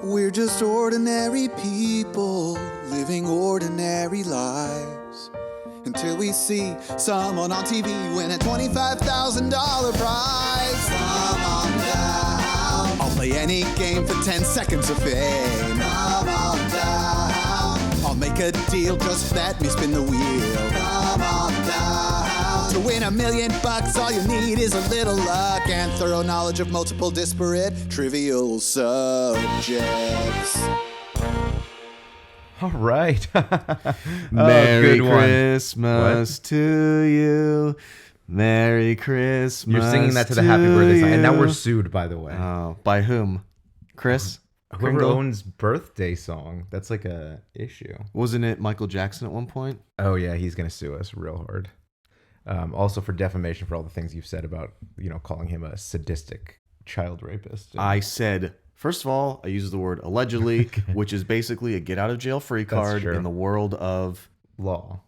We're just ordinary people living ordinary lives until we see someone on TV win a $25,000 prize. Come on down. I'll play any game for 10 seconds of fame. Come on down. I'll make a deal, just let me spin the wheel. Come on down. To win $1 million, all you need is a little luck and thorough knowledge of multiple disparate trivial subjects. All right. Merry Christmas to you. Merry Christmas. You're singing that to the happy birthday song. And now we're sued, by the way. Oh, by whom? Chris? Whoever Kringle? owns birthday song. That's like a issue. Wasn't it Michael Jackson at one point? Oh, yeah. He's going to sue us real hard. Also for defamation for all the things you've said about, calling him a sadistic child rapist. I said... First of all, I use the word allegedly, which is basically a get out of jail free card in the world of law.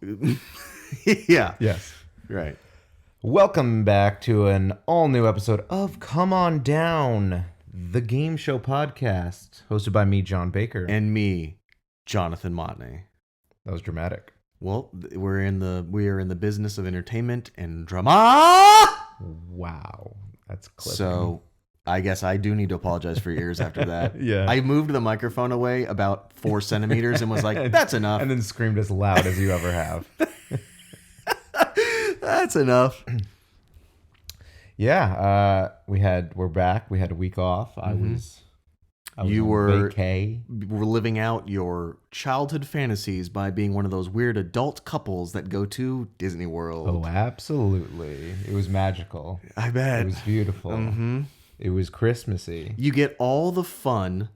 Yeah. Yes. Right. Welcome back to an all new episode of Come On Down, the game show podcast, hosted by me, John Baker. And me, Jonathan Motney. That was dramatic. Well, we are in the business of entertainment and drama. Wow. That's clipping. So I guess I do need to apologize for your ears after that. Yeah. I moved the microphone away about 4 centimeters and was like, that's enough. And then screamed as loud as you ever have. That's enough. Yeah. We're back. We had a week off. I was You on were vacay. living out your childhood fantasies by being one of those weird adult couples that go to Disney World. Oh, absolutely. It was magical. I bet. It was beautiful. Mm-hmm. It was Christmassy. You get all the fun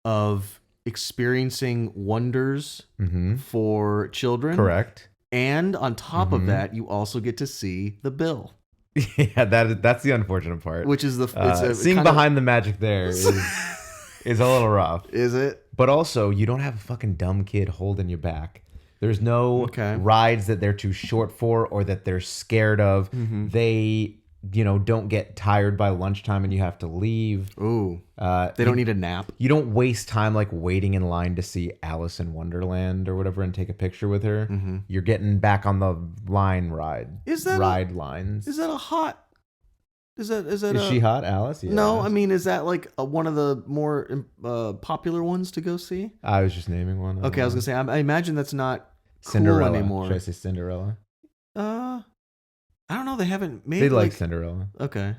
of experiencing wonders for children. Correct. And on top of that, you also get to see the bill. Yeah, that's the unfortunate part. Which is seeing behind the magic there is a little rough. Is it? But also, you don't have a fucking dumb kid holding you back. There's no rides that they're too short for or that they're scared of. They, don't get tired by lunchtime and you have to leave. Ooh. They don't need a nap. You don't waste time like waiting in line to see Alice in Wonderland or whatever and take a picture with her. You're getting back on the line ride. Lines. Is that a hot? Is she hot, Alice? Yeah. No, I mean, is that like one of the more popular ones to go see? I was just naming one. Okay, I was gonna say I imagine that's not Cinderella cool anymore. Should I say Cinderella? I don't know. They haven't made. They like Cinderella. Okay.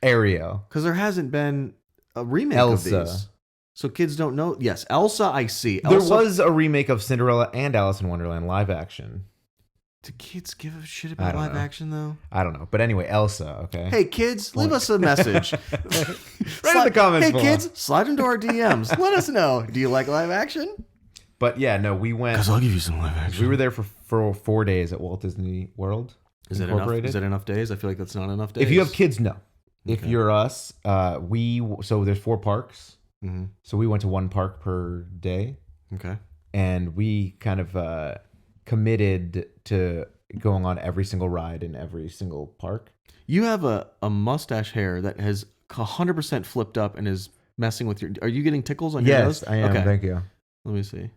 Ariel. Because there hasn't been a remake Elsa. of these, so kids don't know. Yes, Elsa. I see. There was a remake of Cinderella and Alice in Wonderland live action. Do kids give a shit about live action though? I don't know. But anyway, Elsa. Okay. Hey kids, leave us a message. Right in the comments Hey below. kids, slide into our DMs. Let us know. Do you like live action? But yeah, no, we went. Because I'll give you some live action. We were there for 4 days at Walt Disney World. Is that enough? Is that enough days? I feel like that's not enough days. If you have kids, no. If you're us, so there's 4 parks. So we went to 1 park per day. Okay. And we kind of committed to going on every single ride in every single park. You have a mustache hair that has 100% flipped up and is messing with your... Are you getting tickles on your nose? Yes, I am. Okay. Thank you. Let me see.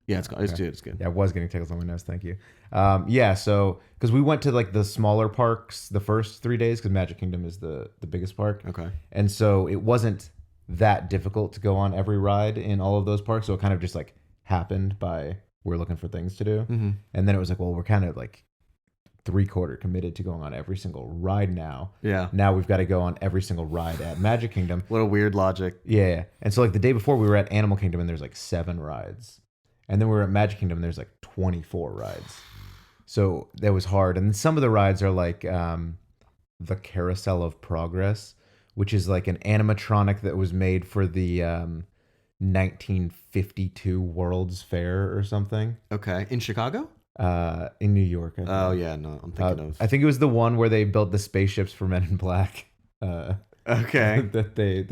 Yeah, it's good. It's good. Yeah, I was getting tickles on my nose. Thank you. So because we went to like the smaller parks the first 3 days because Magic Kingdom is the biggest park. Okay. And so it wasn't that difficult to go on every ride in all of those parks. So it kind of just like happened by we're looking for things to do. And then it was like, well, we're kind of like 3/4 committed to going on every single ride now. Yeah. Now we've got to go on every single ride at Magic Kingdom. What a weird logic. Yeah. And so like the day before we were at Animal Kingdom and there's like 7 rides. And then we were at Magic Kingdom and there's like 24 rides. So that was hard. And some of the rides are like the Carousel of Progress, which is like an animatronic that was made for the 1952 World's Fair or something. Okay. In Chicago? In New York. I think. Oh, yeah. No, I'm thinking of... I think it was the one where they built the spaceships for Men in Black. Okay. that they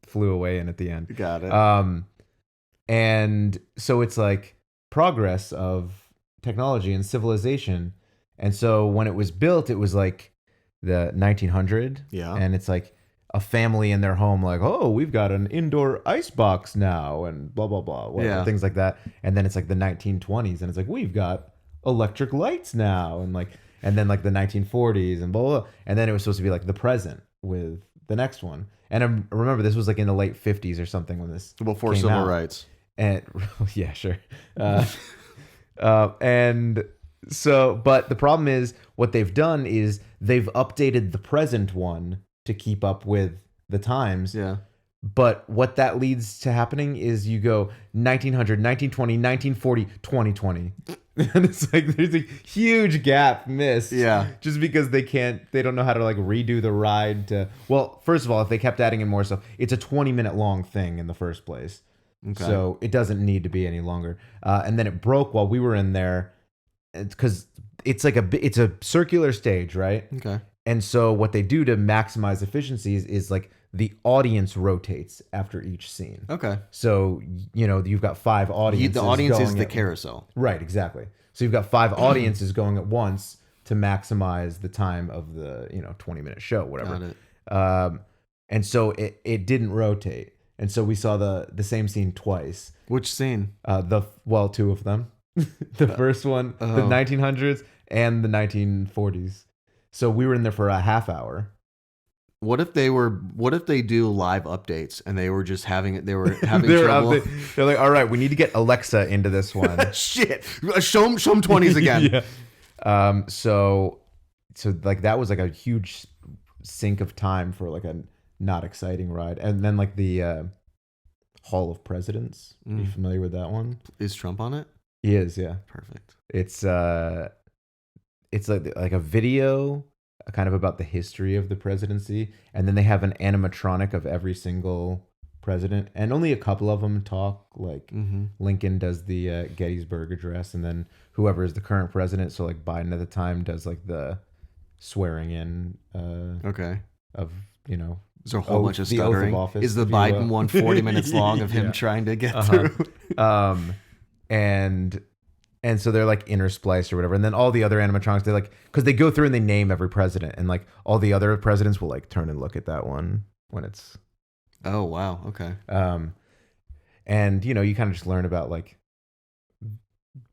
flew away in at the end. Got it. And so it's like progress of technology and civilization. And so when it was built, it was like the 1900. Yeah. And it's like a family in their home, like, oh, we've got an indoor ice box now, and blah blah blah, whatever, things like that. And then it's like the 1920s, and it's like we've got electric lights now, and then like the 1940s and blah, blah, blah. And then it was supposed to be like the present with the next one. And I remember this was like in the late 50s or something when this before came civil out. rights. And yeah, sure. And so, but the problem is what they've done is they've updated the present one to keep up with the times. Yeah. But what that leads to happening is you go 1900, 1920, 1940, 2020. And it's like there's a huge gap missed. Yeah. Just because they don't know how to like redo the ride to, well, first of all, if they kept adding in more stuff, it's a 20-minute long thing in the first place. Okay. So it doesn't need to be any longer. And then it broke while we were in there because it's like it's a circular stage, right? Okay. And so what they do to maximize efficiencies is like the audience rotates after each scene. Okay. So, you've got 5 audiences. The audience is the at, carousel. Right, exactly. So you've got 5 audiences going at once to maximize the time of the, 20-minute show, whatever. Got it. And so it didn't rotate. And so we saw the same scene twice. Which scene? 2 of them. The first one, the 1900s and the 1940s. So we were in there for a half hour. What if they do live updates and they were just having trouble? They're like, all right, we need to get Alexa into this one. Shit. Show them 20s again. Yeah. So like that was like a huge sink of time for like a not exciting ride. And then like the Hall of Presidents. Are you familiar with that one? Is Trump on it? He is, yeah. Perfect. It's like a video kind of about the history of the presidency, and then they have an animatronic of every single president, and only a couple of them talk. Like Lincoln does the Gettysburg Address, and then whoever is the current president, so like Biden at the time, does like the swearing in. Of There's a whole bunch of the oath stuttering. of office, is the Biden one 40 minutes long of him trying to get through? And so they're like interspliced or whatever. And then all the other animatronics, they like, because they go through and they name every president, and like all the other presidents will like turn and look at that one when it's. Oh, wow. Okay. And you kind of just learn about like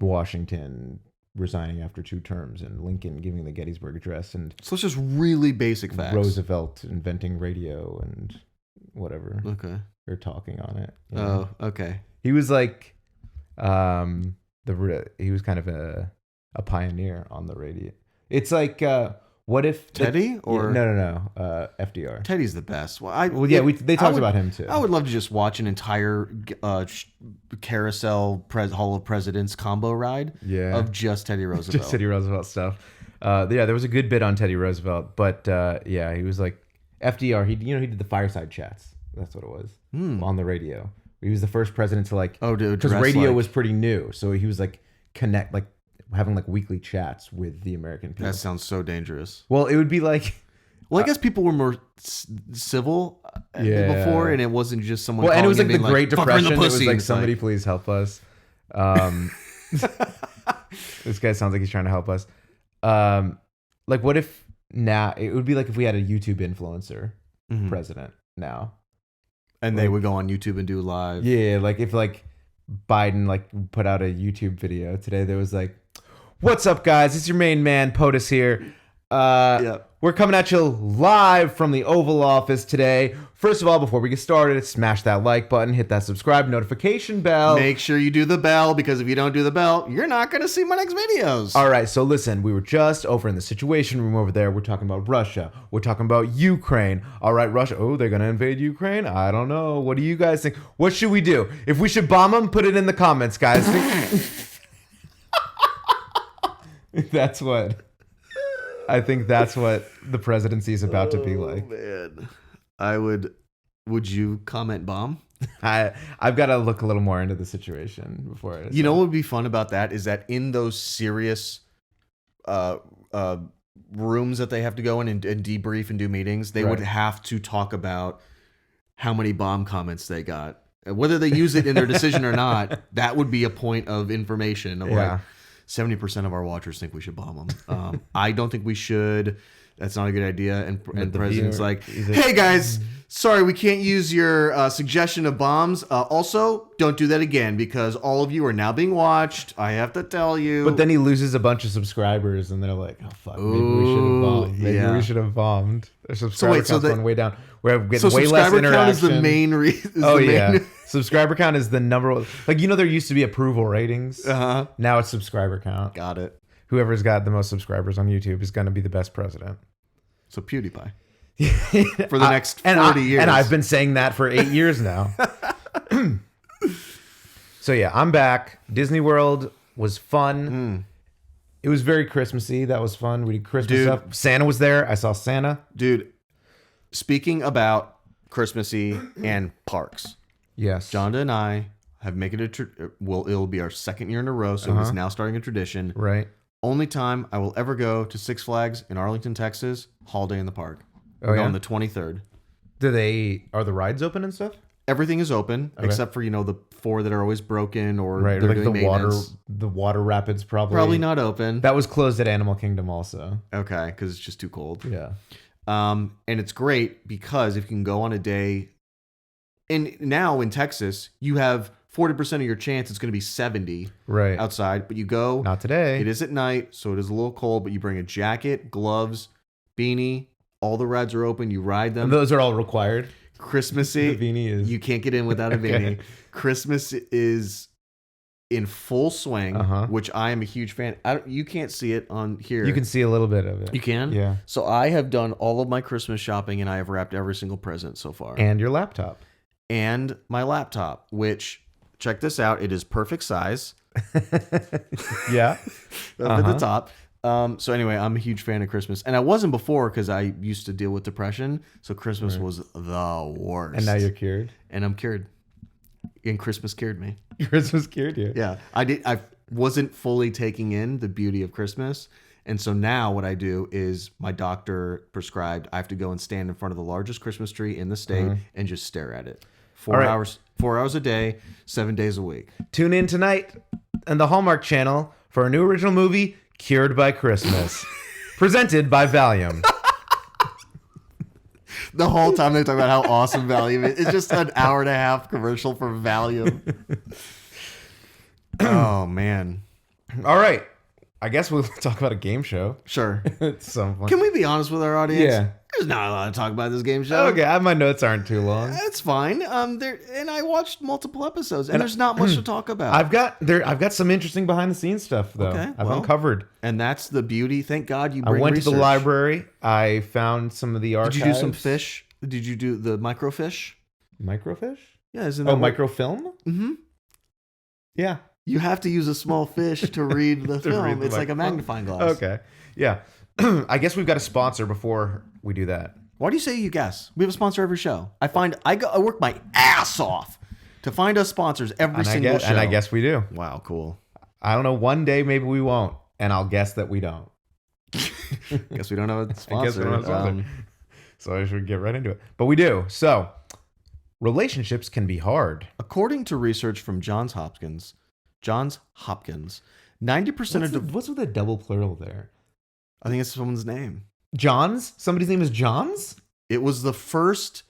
Washington resigning after 2 terms and Lincoln giving the Gettysburg Address, and so it's just really basic facts. Roosevelt inventing radio and whatever. Okay. Or talking on it. Oh, okay. He was like, he was kind of a pioneer on the radio. It's like, what if Teddy or no, FDR. Teddy's the best. Well, they talked about him too. I would love to just watch an entire carousel Hall of Presidents combo ride of just Teddy Roosevelt. Just Teddy Roosevelt stuff. There was a good bit on Teddy Roosevelt, but he was like FDR. He did the fireside chats. That's what it was on the radio. He was the first president to like, because radio was pretty new, so he was like having like weekly chats with the American people. That sounds so dangerous. Well, it would be like, I guess people were more civil before, and it wasn't just someone. Well, and it was like the being Great Depression. It was like, it's somebody please help us. This guy sounds like he's trying to help us. Like, what if now it would be like if we had a YouTube influencer president now. And they would go on YouTube and do live. Yeah, like if like Biden like put out a YouTube video today that was like, "What's up, guys? It's your main man POTUS here. We're coming at you live from the Oval Office today. First of all, before we get started, smash that like button, hit that subscribe notification bell. Make sure you do the bell, because if you don't do the bell, you're not going to see my next videos." All right, so listen, we were just over in the Situation Room over there. We're talking about Russia. We're talking about Ukraine. All right, Russia. Oh, they're going to invade Ukraine? I don't know. What do you guys think? What should we do? If we should bomb them, put it in the comments, guys. I think that's what the presidency is about to be like. Man. Would you comment bomb? I've got to look a little more into the situation before I decide. You know what would be fun about that is that in those serious rooms that they have to go in and debrief and do meetings, they would have to talk about how many bomb comments they got. Whether they use it in their decision or not, that would be a point of information of like 70% of our watchers think we should bomb them. I don't think we should. that's not a good idea. And the president's viewer, like, hey guys, sorry, we can't use your suggestion of bombs. Also, don't do that again because all of you are now being watched. I have to tell you. But then he loses a bunch of subscribers, and they're like, "Oh fuck, maybe we should have bombed. Maybe we should have bombed." Their subscriber count's going way down. We're getting way less interaction. Count is the main reason. Subscriber count is the number one. Like, there used to be approval ratings. Uh-huh. Now it's subscriber count. Got it. Whoever's got the most subscribers on YouTube is going to be the best president. So PewDiePie. For the next 40 years. And I've been saying that for 8 years now. So yeah, I'm back. Disney World was fun. It was very Christmassy. That was fun. We did Christmas stuff. Santa was there. I saw Santa. Dude, speaking about Christmassy and parks. Yes. Jonda and I have made it it'll be our second year in a row, so it's now starting a tradition. Right. Only time I will ever go to Six Flags in Arlington, Texas, holiday in the park. We're going the 23rd. Are the rides open and stuff? Everything is open except for, the 4 that are always broken or right. they're Like doing maintenance. the water rapids probably not open. That was closed at Animal Kingdom also. Okay, because it's just too cold. Yeah. And it's great because if you can go on a day, and now in Texas, you have 40% of your chance it's going to be 70 outside, but you go. Not today. It is at night, so it is a little cold, but you bring a jacket, gloves, beanie. All the rides are open. You ride them. And those are all required. Christmassy. The beanie is. You can't get in without a beanie. Christmas is in full swing, which I am a huge fan. You can't see it on here. You can see a little bit of it. You can? Yeah. So I have done all of my Christmas shopping, and I have wrapped every single present so far. And your laptop. And my laptop, which, check this out, it is perfect size. Yeah. Up at the top. So anyway, I'm a huge fan of Christmas. And I wasn't before because I used to deal with depression. So Christmas was the worst. And now you're cured. And I'm cured. And Christmas cured me. Christmas cured you. Yeah. I wasn't fully taking in the beauty of Christmas. And so now what I do is my doctor prescribed I have to go and stand in front of the largest Christmas tree in the state and just stare at it. 4 hours a day, 7 days a week. Tune in tonight on the Hallmark Channel for a new original movie, Cured by Christmas, presented by Valium. The whole time they talk about how awesome Valium is. It's just an hour and a half commercial for Valium. Oh, man. All right. I guess we'll talk about a game show. Sure. It's so fun. Can we be honest with our audience? Yeah. There's not a lot to talk about this game show. Okay, my notes aren't too long. It's fine. And I watched multiple episodes, and there's not much to talk about. I've got some interesting behind the scenes stuff though. Okay, I've uncovered. And that's the beauty. Thank God you I bring went research. to the library. I found some of the archives. Did you do some fish? Did you do the microfiche? Microfiche? Yeah, isn't that microfilm? Mm-hmm. Yeah. You have to use a small fish to read the film. Read the it's like a magnifying glass. Okay. Yeah. I guess we've got a sponsor before we do that. Why do you say you guess? We have a sponsor every show. I work my ass off to find us sponsors every single show. And I guess we do. Wow, cool. I don't know. One day maybe we won't, and I'll guess that we don't. Guess we don't have a sponsor. So I should get right into it. But we do. So relationships can be hard. According to research from Johns Hopkins, 90% of what's with the double plural there? I think it's someone's name. Johns? Somebody's name is Johns? It was the first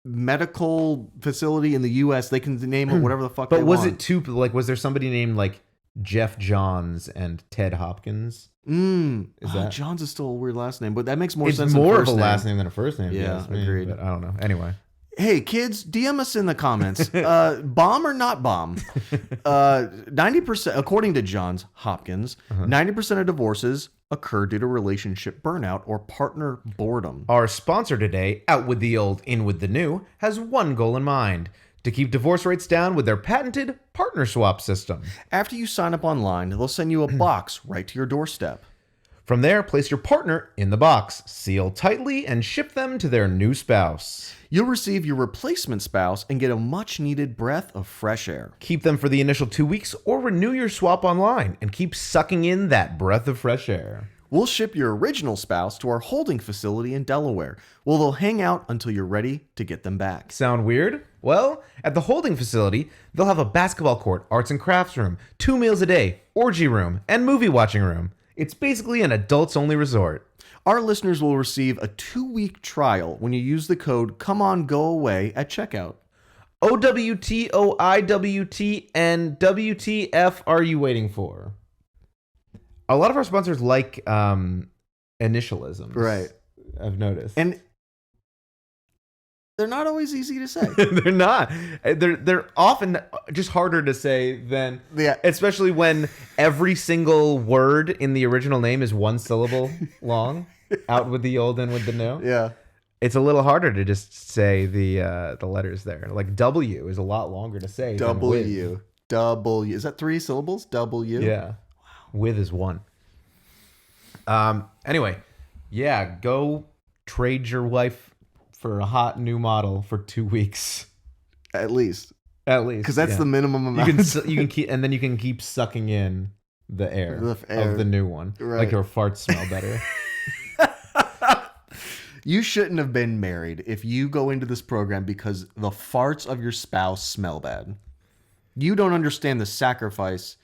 medical facility in the U.S. They can name it whatever the fuck they want. But was it two, like, was there somebody named, like, Jeff Johns and Ted Hopkins? Johns is still a weird last name, but that makes more sense. It's more of a last name than a first name. Yeah, agreed. But I don't know. Anyway. Hey, kids, DM us in the comments. Bomb or not bomb? 90%, according to Johns Hopkins, 90% of divorces occur due to relationship burnout or partner boredom. Our sponsor today, Out with the Old, In with the New, has one goal in mind: to keep divorce rates down with their patented partner swap system. After you sign up online, they'll send you a box right to your doorstep. From there, place your partner in the box, seal tightly, and ship them to their new spouse. You'll receive your replacement spouse and get a much-needed breath of fresh air. Keep them for the initial 2 weeks or renew your swap online and keep sucking in that breath of fresh air. We'll ship your original spouse to our holding facility in Delaware, where they'll hang out until you're ready to get them back. Sound weird? Well, at the holding facility, they'll have a basketball court, arts and crafts room, 2 meals a day, orgy room, and movie watching room. It's basically an adults-only resort. Our listeners will receive a 2-week trial when you use the code COMEONGOAWAY at checkout. OWTOIWT and WTF are you waiting for? A lot of our sponsors like initialisms. Right. I've noticed. And they're not always easy to say. They're not. They're often just harder to say than, especially when every single word in the original name is one syllable long. Out with the old, in with the new. Yeah. It's a little harder to just say the letters there. Like W is a lot longer to say. W. W. Is that 3 syllables? W? Yeah. Wow. With is 1. Anyway, yeah, go trade your wife for a hot new model for 2 weeks. At least. Because that's the minimum amount. You can keep, and then you can keep sucking in the air of the new one. Right. Like your farts smell better. You shouldn't have been married if you go into this program because the farts of your spouse smell bad. You don't understand the sacrifice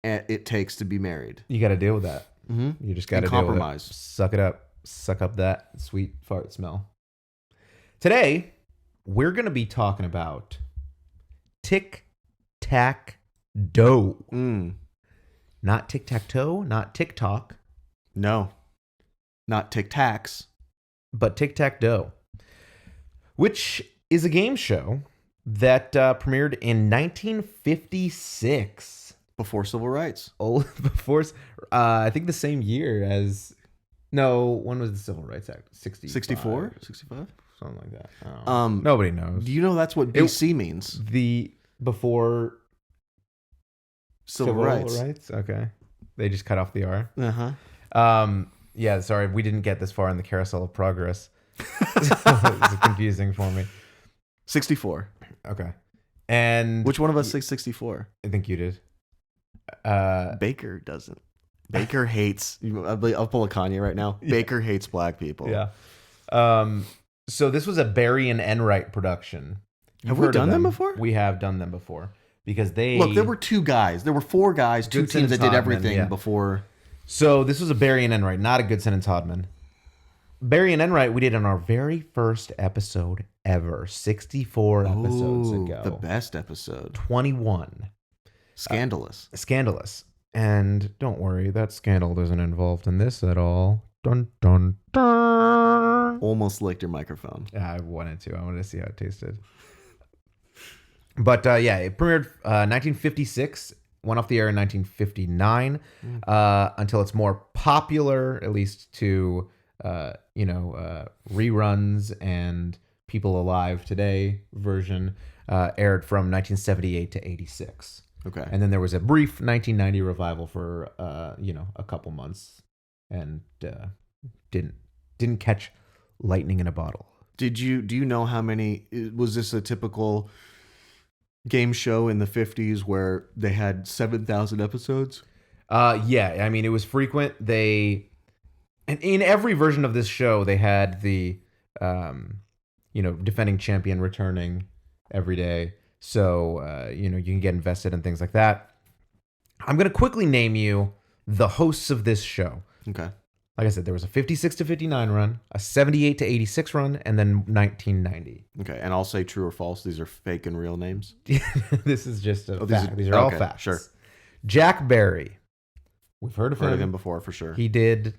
it takes to be married. You got to deal with that. Mm-hmm. You just got to compromise. Suck it up. Suck up that sweet fart smell. Today, we're going to be talking about Tic-Tac-Dough. Not Tic-Tac-Toe, not TikTok. No. Not Tic-Tacs. But Tic-Tac-Dough, which is a game show that premiered in 1956. Before civil rights. Oh, before, I think the same year as, no, when was the Civil Rights Act? 64? 65? Something like that. Nobody knows. Do you know that's what BC means? The before civil rights. Okay. They just cut off the R. Uh-huh. Yeah, sorry, we didn't get this far in the carousel of progress. It's confusing for me. 64. Okay. And which one of us says 64? I think you did. Baker doesn't. Baker hates. I'll pull a Kanye right now. Yeah. Baker hates black people. Yeah. So this was a Barry and Enright production. Have we done them before? We have done them before because they look. There were 2 guys. There were 4 guys, 2 teams that did everything before. So this was a Barry and Enright, not a Goodson and Todman. Barry and Enright we did on our very first episode ever, 64 episodes ago. The best episode. 21. Scandalous. Scandalous. And don't worry, that scandal isn't involved in this at all. Dun, dun, dun. Almost licked your microphone. I wanted to see how it tasted. But yeah, it premiered 1956. Went off the air in 1959 until it's more popular, at least to, reruns and People Alive Today version, aired from 1978 to 86. Okay. And then there was a brief 1990 revival for, a couple months and didn't catch lightning in a bottle. Do you know how many, was this a typical game show in the 50s where they had 7,000 episodes? Yeah, I mean, it was frequent. And in every version of this show, they had the, defending champion returning every day. So, you can get invested in things like that. I'm going to quickly name you the hosts of this show. Okay. Like I said, there was a 56 to 59 run, a 78 to 86 run, and then 1990. Okay, and I'll say true or false. These are fake and real names. This is just a fact. These are all facts. Sure. Jack Barry. We've heard of him. Heard of him before, for sure. He did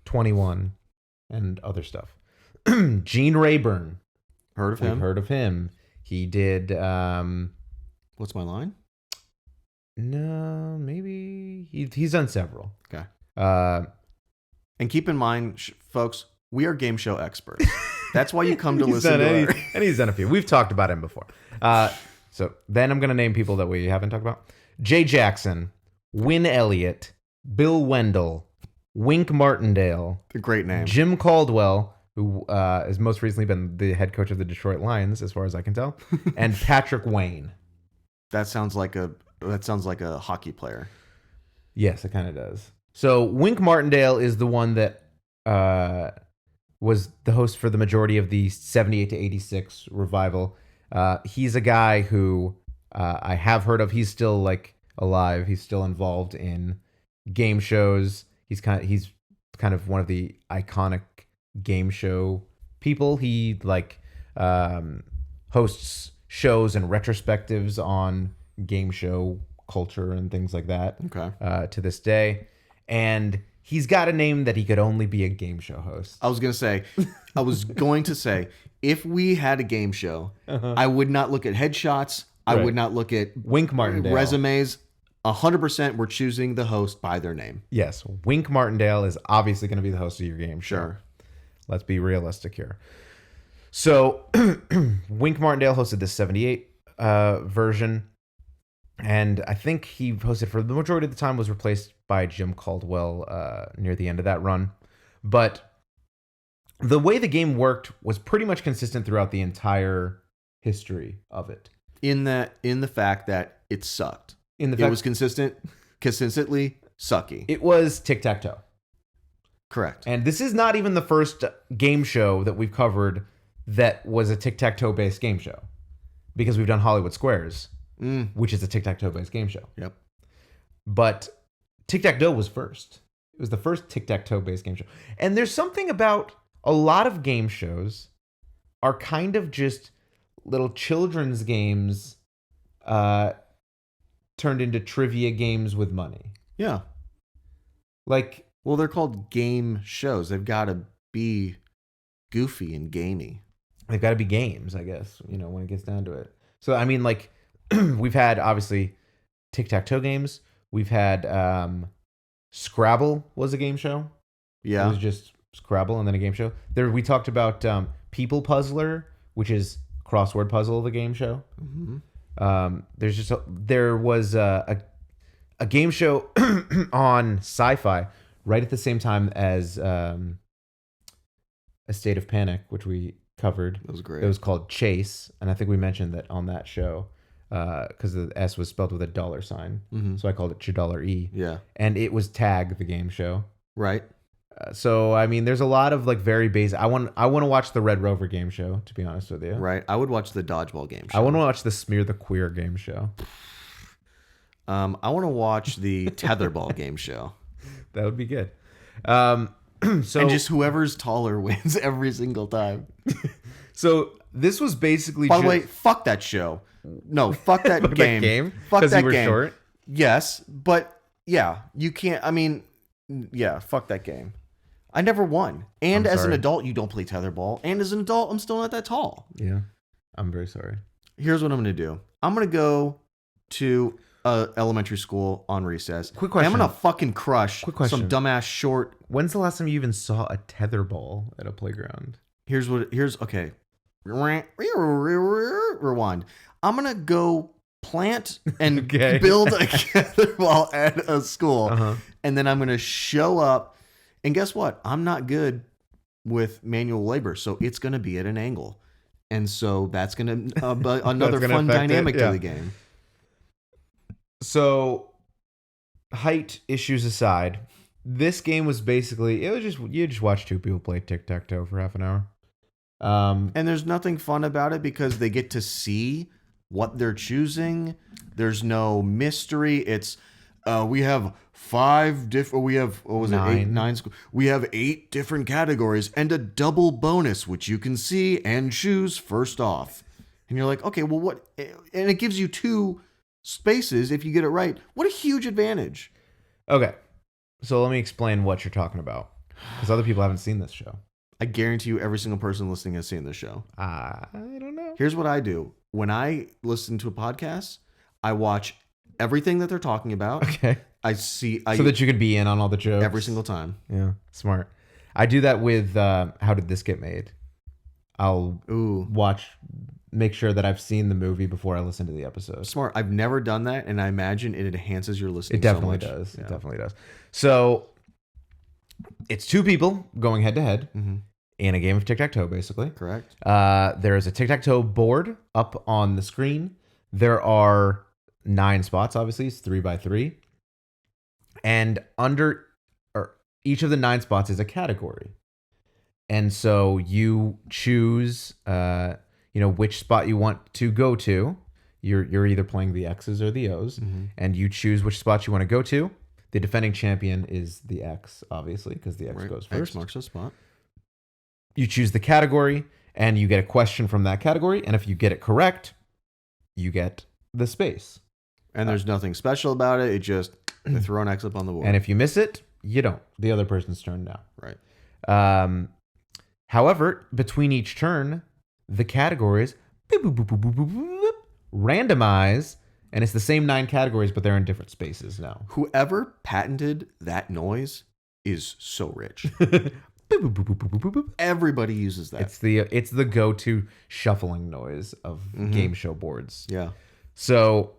21 and other stuff. Gene Rayburn. Heard of him. We've heard of him. He did... What's My Line? No, maybe... He's done several. Okay. And keep in mind, folks, we are game show experts. That's why you come to listen to our... And he's done a few. We've talked about him before. So then I'm going to name people that we haven't talked about. Jay Jackson, Win Elliott, Bill Wendell, Wink Martindale. A great name. Jim Caldwell, who has most recently been the head coach of the Detroit Lions, as far as I can tell, and Patrick Wayne. That sounds like a hockey player. Yes, it kind of does. So Wink Martindale is the one that was the host for the majority of the 78 to 86 revival. He's a guy who I have heard of. He's still alive. He's still involved in game shows. He's kind of one of the iconic game show people. He hosts shows and retrospectives on game show culture and things like that. Okay. To this day, and he's got a name that he could only be a game show host. I was going to say, if we had a game show, I would not look at headshots. I would not look at Wink Martindale resumes. 100% we're choosing the host by their name. Yes, Wink Martindale is obviously going to be the host of your game show. Sure. Let's be realistic here. So, Wink Martindale hosted this 78 version, and I think he hosted for the majority of the time, was replaced by Jim Caldwell near the end of that run. But the way the game worked was pretty much consistent throughout the entire history of it. In the fact that it sucked. It was consistently sucky. It was Tic-Tac-Toe. Correct. And this is not even the first game show that we've covered that was a Tic-Tac-Toe based game show, because we've done Hollywood Squares, which is a Tic-Tac-Toe based game show. Yep. But Tic-Tac-Dough was first. It was the first Tic-Tac-Toe based game show. And there's something about a lot of game shows are kind of just little children's games turned into trivia games with money. Yeah. Like, well, they're called game shows. They've got to be goofy and gamey. They've got to be games, I guess, when it gets down to it. So, I mean, like, we've had, obviously, Tic-Tac-Toe games. We've had Scrabble was a game show. Yeah. It was just Scrabble and then a game show. We talked about People Puzzler, which is crossword puzzle, the game show. Mm-hmm. There was a game show on Sci-Fi right at the same time as A State of Panic, which we covered. That was great. It was called Chase, and I think we mentioned that on that show because the S was spelled with a $. Mm-hmm. So I called it $E. Yeah. And it was Tag, the game show. Right. So I mean, there's a lot of like very basic. I want to watch the Red Rover game show, to be honest with you. Right. I would watch the dodgeball game show. I want to watch the Smear the Queer game show. I want to watch the tetherball game show. That would be good. So and just whoever's taller wins every single time. So this was basically. By the way, fuck that show. No, fuck that game. Fuck that you were game. Short? Yes, but yeah, you can't. I mean, yeah, fuck that game. I never won. And as an adult, you don't play tetherball. And as an adult, I'm still not that tall. Yeah, I'm very sorry. Here's what I'm going to do. I'm going to go to elementary school on recess. Quick question. I'm going to fucking crush some dumbass short. When's the last time you even saw a tetherball at a playground? Okay. Rewind. I'm going to go plant and build a tetherball at a school. And then I'm going to show up. And guess what? I'm not good with manual labor, so it's going to be at an angle. And so that's going to another fun dynamic to the game. So, height issues aside, this game was basically, you just watch two people play Tic-Tac-Toe for half an hour. And there's nothing fun about it because they get to see what they're choosing. There's no mystery. It's we have we have 8 different categories and a double bonus which you can see and choose first off. And you're like, okay, well, what? And it gives you 2 spaces if you get it right. What a huge advantage. Okay, so let me explain what you're talking about, because other people haven't seen this show. I guarantee you every single person listening has seen this show. I don't know. Here's what I do. When I listen to a podcast, I watch everything that they're talking about. Okay. So that you can be in on all the jokes. Every single time. Yeah, smart. I do that with How Did This Get Made? I'll make sure that I've seen the movie before I listen to the episode. Smart. I've never done that, and I imagine it enhances your listening. It definitely does. Yeah. It definitely does. So it's 2 people going head to head in a game of Tic-Tac-Toe, basically. Correct. There is a Tic-Tac-Toe board up on the screen. There are 9 spots, obviously. It's 3 by 3. And under each of the 9 spots is a category. And so you choose, which spot you want to go to. You're either playing the X's or the O's, and you choose which spot you want to go to. The defending champion is the X, obviously, because the X Right. goes first. X marks the spot. You choose the category, and you get a question from that category. And if you get it correct, you get the space. And there's nothing special about it. It just they throw an X up on the board. And if you miss it, you don't. The other person's turn now. Right. However, between each turn, the categories randomize, and it's the same 9 categories, but they're in different spaces now. Whoever patented that noise is so rich. Everybody uses that. It's the go-to shuffling noise of game show boards. Yeah. So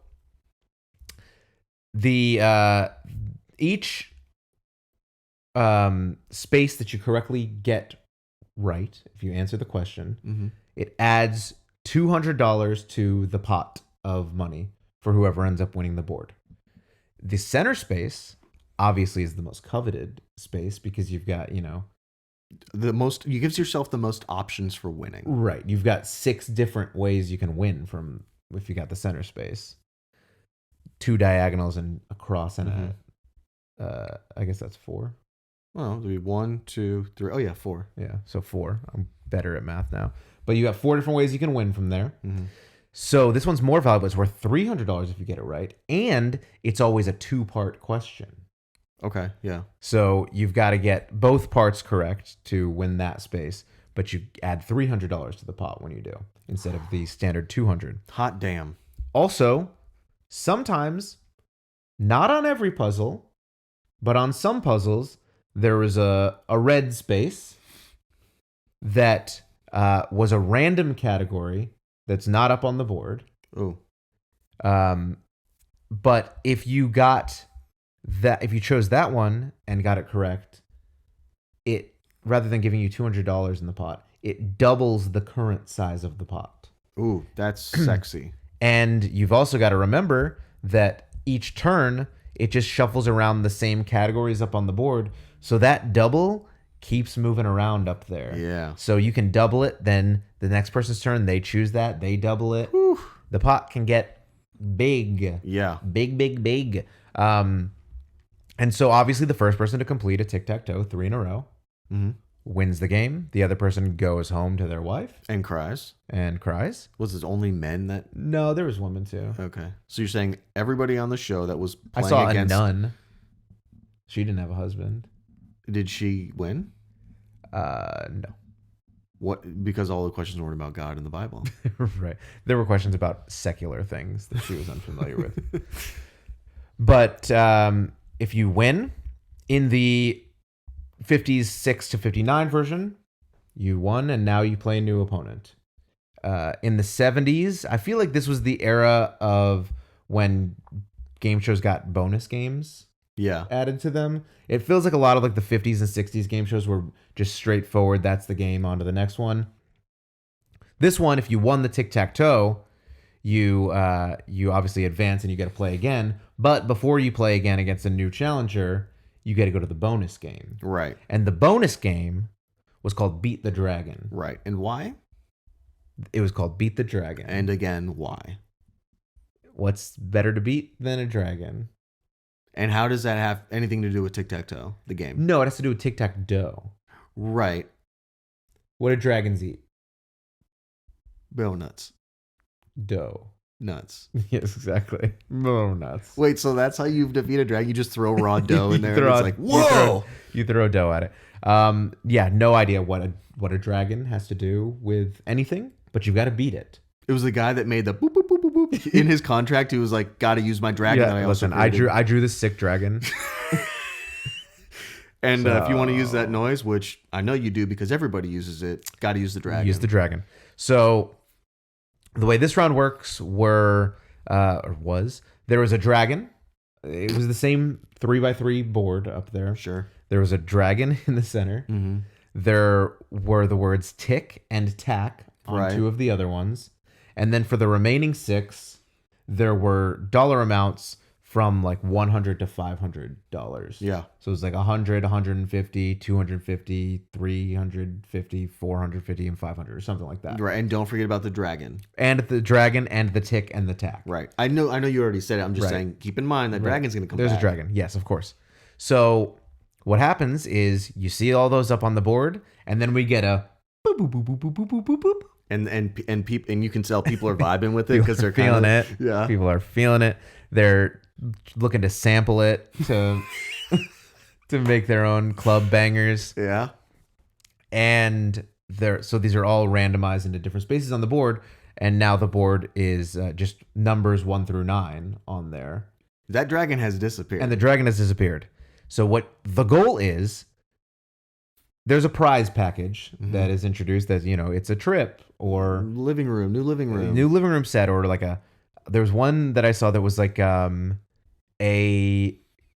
the each space that you correctly get right, if you answer the question, it adds $200 to the pot of money for whoever ends up winning the board. The center space obviously is the most coveted space because you've got, You gives yourself the most options for winning. right. You've got 6 different ways you can win from if you got the center space. 2 diagonals and a cross and I guess that's 4. Well, there'd be 1, 2, 3. Oh yeah, 4. Yeah, so 4. I'm better at math now. But you got 4 different ways you can win from there. Mm-hmm. So this one's more valuable. It's worth $300 if you get it right. And it's always a 2-part question. Okay, yeah. So you've got to get both parts correct to win that space. But you add $300 to the pot when you do, instead of the standard $200. Hot damn. Also, sometimes, not on every puzzle, but on some puzzles, there was a red space that was a random category that's not up on the board. Oh. But if you chose that one and got it correct, it, rather than giving you $200 in the pot, it doubles the current size of the pot. Ooh, that's sexy. And you've also got to remember that each turn, it just shuffles around the same categories up on the board. So that double keeps moving around up there. Yeah. So you can double it, then the next person's turn, they choose that, they double it. Whew. The pot can get big. Yeah. Big. And so obviously the first person to complete a Tic-Tac-Toe 3 in a row wins the game. The other person goes home to their wife. And cries. Was it only men that... No, there was women too. Okay. So you're saying everybody on the show that was I playing saw against... a nun. She didn't have a husband. Did she win? No. What? Because all the questions weren't about God in the Bible. Right. There were questions about secular things that she was unfamiliar with. But if you win in the 50s 6 to 59 version, you won, and now you play a new opponent. In the 70s, I feel like this was the era of when game shows got bonus games added to them. It feels like a lot of like the 50s and 60s game shows were just straightforward. That's the game, on to the next one. This one, if you won the Tic-Tac-Toe, you obviously advance and you get to play again. But before you play again against a new challenger, you get to go to the bonus game. Right. And the bonus game was called Beat the Dragon. Right. And why? It was called Beat the Dragon. And again, why? What's better to beat than a dragon? And how does that have anything to do with Tic-Tac-Toe, the game? No, it has to do with Tic-Tac-Dough. Right. What do dragons eat? Donuts. Dough. Nuts. Yes, exactly. Nuts. Wait, so that's how you defeat a dragon? You just throw raw dough in there and throw it's like, whoa! You throw dough at it. Yeah, no idea what a dragon has to do with anything, but you've got to beat it. It was the guy that made the boop, boop, boop, boop, boop. In his contract, he was like, got to use my dragon. Yeah, listen, I drew this sick dragon. And if you want to use that noise, which I know you do because everybody uses it, got to use the dragon. Use the dragon. So the way this round works there was a dragon. It was the same 3x3 board up there. Sure. There was a dragon in the center. Mm-hmm. There were the words Tic and Tac on 2 of the other ones. And then for the remaining 6, there were dollar amounts from like $100 to $500. Yeah. So it was like 100, 150, 250, 350, 450, and 500 or something like that. Right. And don't forget about the dragon. And the dragon and the Tic and the Tac. Right. I know you already said it. I'm just saying, keep in mind that dragon's going to come There's back. a dragon. Yes, of course. So what happens is you see all those up on the board, and then we get a boop boop boop boop boop boop boop boop boop. And you can tell people are vibing with it because they're feeling it. Yeah, people are feeling it. They're looking to sample it to to make their own club bangers. Yeah, and so these are all randomized into different spaces on the board, and now the board is just numbers 1 through 9 on there. That dragon has disappeared. And the dragon has disappeared. So what the goal is, there's a prize package that is introduced that, it's a trip or new living room set, or like there's one that I saw that was like a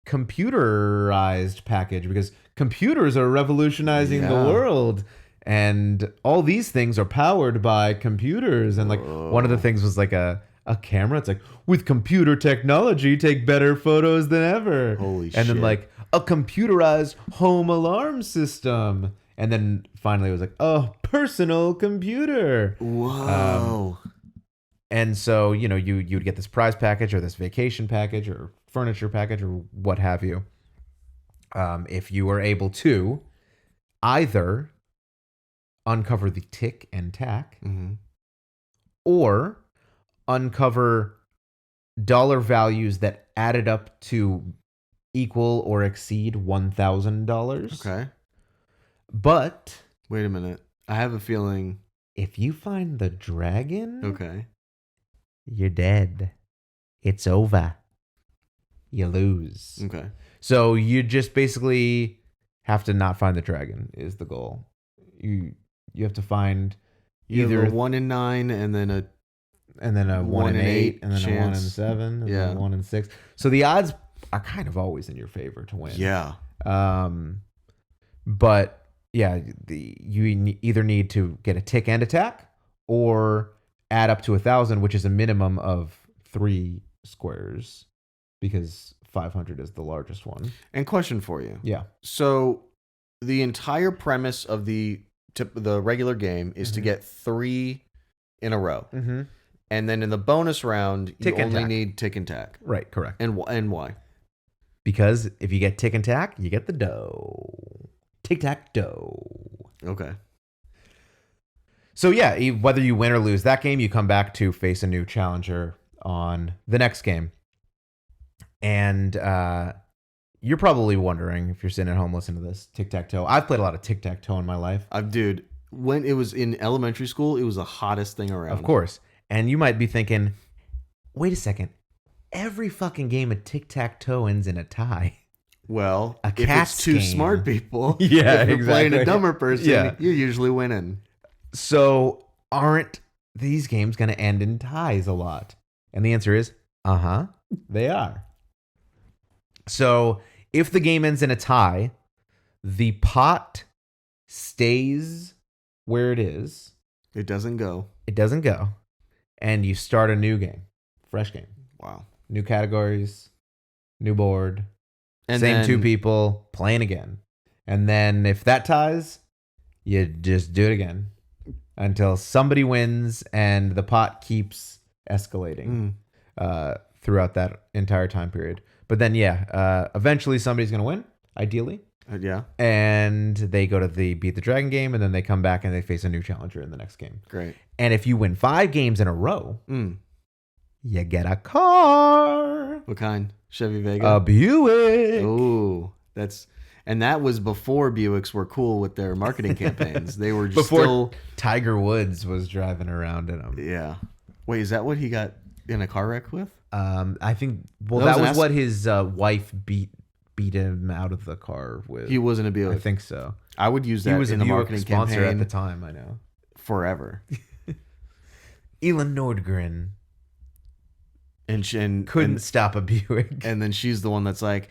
computerized package, because computers are revolutionizing the world. And all these things are powered by computers. And like one of the things was like a camera. It's like, with computer technology, take better photos than ever. Holy shit. And then like a computerized home alarm system. And then finally it was like, personal computer. Whoa. And so, you'd get this prize package or this vacation package or furniture package or what have you. If you were able to either uncover the Tic and Tac, or uncover dollar values that added up to equal or exceed $1,000. Okay. But wait a minute. I have a feeling if you find the dragon, okay, you're dead. It's over. You lose. Okay. So you just basically have to not find the dragon is the goal. You have to find either a 1 in 9 and then a 1 in 8 and then chance. a 1 in 7 and then a 1 in 6. So the odds are kind of always in your favor to win. Yeah. But yeah, you either need to get a Tic and a Tac or add up to 1,000, which is a minimum of 3 squares, because 500 is the largest one. And question for you. Yeah. So the entire premise of the regular game is to get 3 in a row. Mm-hmm. And then in the bonus round, you only need Tic and Tac. Right, correct. And why? Because if you get Tic and Tac, you get the dough. Tic-Tac-Toe. Okay. So yeah, whether you win or lose that game, you come back to face a new challenger on the next game. And you're probably wondering, if you're sitting at home listening to this, Tic-Tac-Toe. I've played a lot of Tic-Tac-Toe in my life. Dude, when it was in elementary school, it was the hottest thing around. Of course. And you might be thinking, wait a second. Every fucking game of Tic-Tac-Toe ends in a tie. Well, if cat's it's two game. smart people, yeah, if you're exactly. playing a dumber person, you're usually winning. So aren't these games going to end in ties a lot? And the answer is, they are. So if the game ends in a tie, the pot stays where it is. It doesn't go. It doesn't go. And you start a new game. Fresh game. Wow. New categories, new board. And same then, 2 people playing again. And then if that ties, you just do it again until somebody wins and the pot keeps escalating throughout that entire time period. But then, eventually somebody's going to win, ideally. Yeah. And they go to the Beat the Dragon game, and then they come back and they face a new challenger in the next game. Great. And if you win 5 games in a row, you get a car. What kind? Chevy Vega? A Buick. Oh, that was before Buicks were cool with their marketing campaigns. They were just before Tiger Woods was driving around in them. Yeah. Wait, is that what he got in a car wreck with? I think. Well, that was what his wife beat him out of the car with. He wasn't a Buick. I think so. I would use that he was in a the Buick marketing sponsor campaign at the time. I know. Forever. Elin Nordgren. And couldn't stop a Buick. And then she's the one that's like,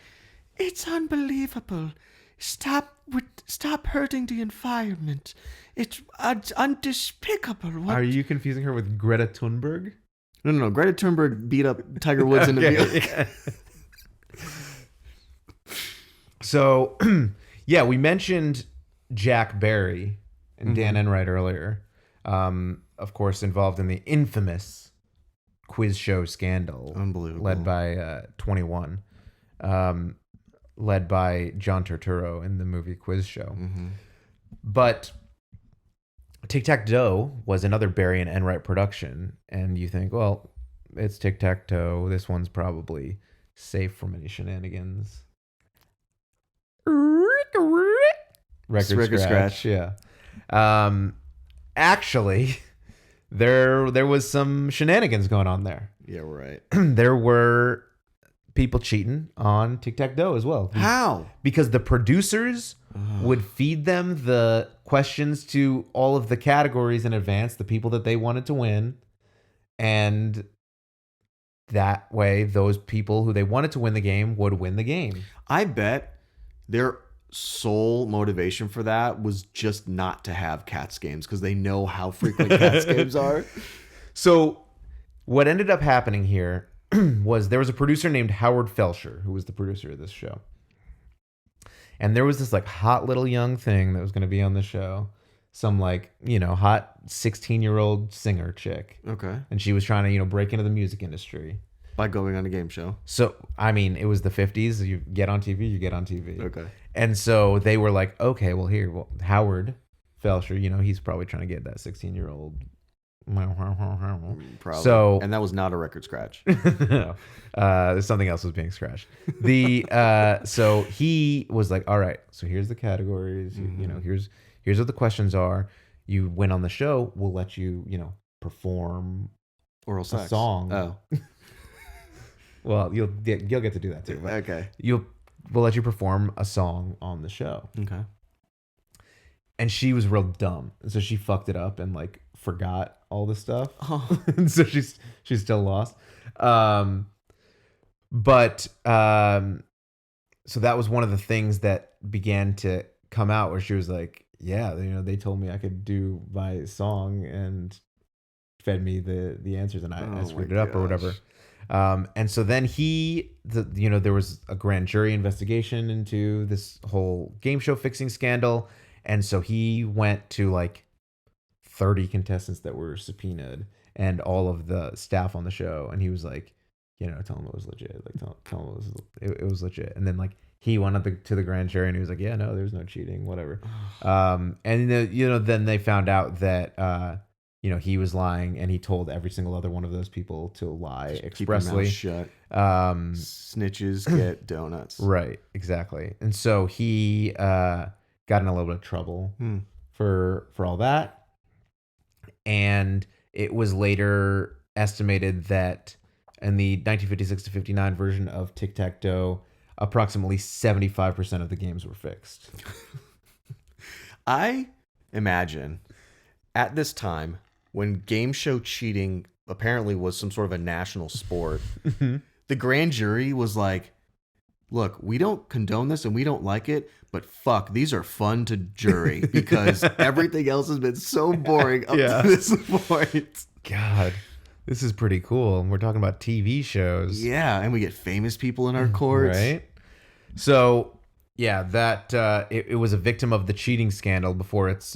"It's unbelievable. Stop hurting the environment. It's undespicable." What? Are you confusing her with Greta Thunberg? No. Greta Thunberg beat up Tiger Woods in the Buick. Yeah. So, we mentioned Jack Barry and Dan Enright earlier. Of course, involved in the infamous quiz show scandal. Unbelievable. Led by 21. led by John Turturro in the movie Quiz Show. Mm-hmm. But Tic-Tac-Dough was another Barry and Enright production, and you think, well, it's Tic-Tac-Toe. This one's probably safe from any shenanigans. Record scratch. Yeah. Actually, there was some shenanigans going on there. Yeah, right. There were people cheating on Tic-Tac-Dough as well. How? Because the producers would feed them the questions to all of the categories in advance, the people that they wanted to win. And that way, those people who they wanted to win the game would win the game. I bet their sole motivation for that was just not to have Cats games because they know how frequent Cats games are. So what ended up happening here was there was a producer named Howard Felsher, who was the producer of this show. And there was this like hot little young thing that was going to be on the show. Some like, hot 16-year-old singer chick. Okay. And she was trying to, break into the music industry. By going on a game show. So, I mean, it was the 50s. You get on TV, you get on TV. Okay. And so they were like, okay, well, Howard Felsher, he's probably trying to get that 16-year-old. Probably. So, and that was not a record scratch. No, something else was being scratched. So he was like, all right, so here's the categories. Here's what the questions are. You win on the show, we'll let you, perform Oral sex. a song. Oh. Well, you'll get to do that too. But okay. We'll let you perform a song on the show. Okay. And she was real dumb, and so she fucked it up and like forgot all the stuff. Oh. And so she's still lost. So that was one of the things that began to come out where she was like, yeah, they told me I could do my song and fed me the answers, and I screwed it up or whatever. And so then there was a grand jury investigation into this whole game show fixing scandal. And so he went to like 30 contestants that were subpoenaed and all of the staff on the show. And he was like, tell them it was legit. Like tell them it was legit. And then like he went up to the grand jury and he was like, yeah, no, there's no cheating, whatever. And then they found out that, he was lying, and he told every single other one of those people to lie expressly. Keep your mouth shut. Snitches get donuts. Right, exactly. And so he got in a little bit of trouble for all that. And it was later estimated that in the 1956 to 59 version of Tic-Tac-Toe, approximately 75% of the games were fixed. I imagine at this time, when game show cheating apparently was some sort of a national sport, the grand jury was like, look, we don't condone this and we don't like it, but fuck, these are fun to jury because everything else has been so boring up to this point. God, this is pretty cool. And we're talking about TV shows. Yeah, and we get famous people in our courts. Right? So, yeah, that it was a victim of the cheating scandal before its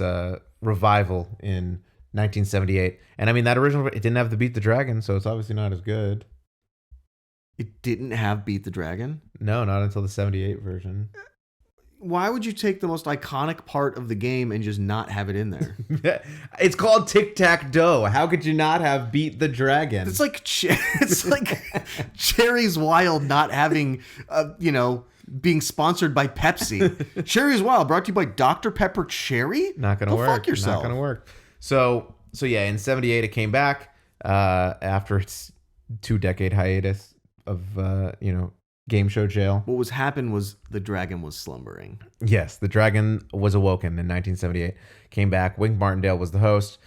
revival in 1978. And I mean, that original, it didn't have the Beat the Dragon, so it's obviously not as good. It didn't have Beat the Dragon? No, not until the 78 version. Why would you take the most iconic part of the game and just not have it in there? It's called Tic-Tac-Dough. How could you not have Beat the Dragon? It's like Cherry's Wild not having, being sponsored by Pepsi. Cherry's Wild brought to you by Dr. Pepper Cherry? Not gonna work. Fuck yourself. Not gonna work. So yeah, in 78 it came back after its 2-decade hiatus of game show jail. What was happened was the dragon was slumbering. Yes, the dragon was awoken in 1978. Came back. Wink Martindale was the host,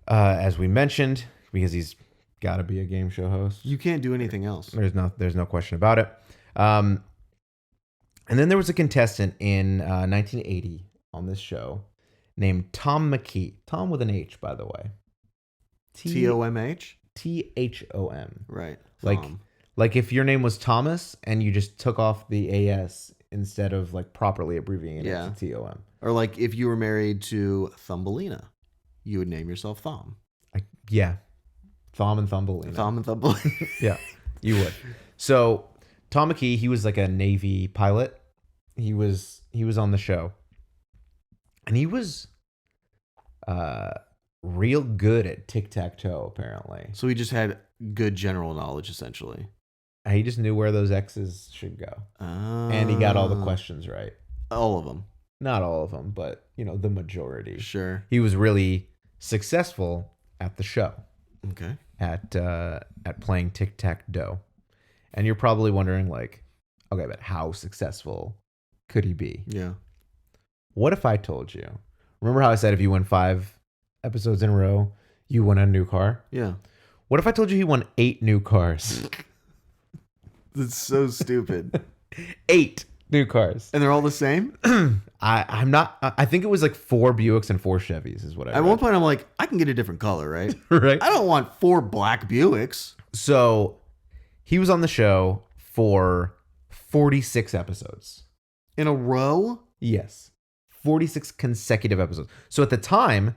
as we mentioned, because he's got to be a game show host. You can't do anything else. There's no question about it. And then there was a contestant in 1980 on this show named Tom McKee. Tom with an H, by the way. TOMH? THOM. Right. Like if your name was Thomas and you just took off the AS instead of like properly abbreviating it to TOM. Or like if you were married to Thumbelina, you would name yourself Thom. Yeah. Thom and Thumbelina. Thom and Thumbelina. Yeah, you would. So Tom McKee, he was like a Navy pilot. He was on the show. And he was real good at tic-tac-toe, apparently. So he just had good general knowledge, essentially. He just knew where those X's should go. And he got all the questions right. All of them. Not all of them, but, the majority. Sure. He was really successful at the show. Okay. At playing Tic-Tac-Dough. And you're probably wondering, like, okay, but how successful could he be? Yeah. What if I told you? Remember how I said if you win 5 episodes in a row, you win a new car? Yeah. What if I told you he won 8 new cars? That's so stupid. 8 new cars. And they're all the same? I'm not. I think it was like 4 Buicks and 4 Chevys is what I read. At one point, I'm like, I can get a different color, right? Right. I don't want 4 black Buicks. So he was on the show for 46 episodes. In a row? Yes. 46 consecutive episodes. So at the time,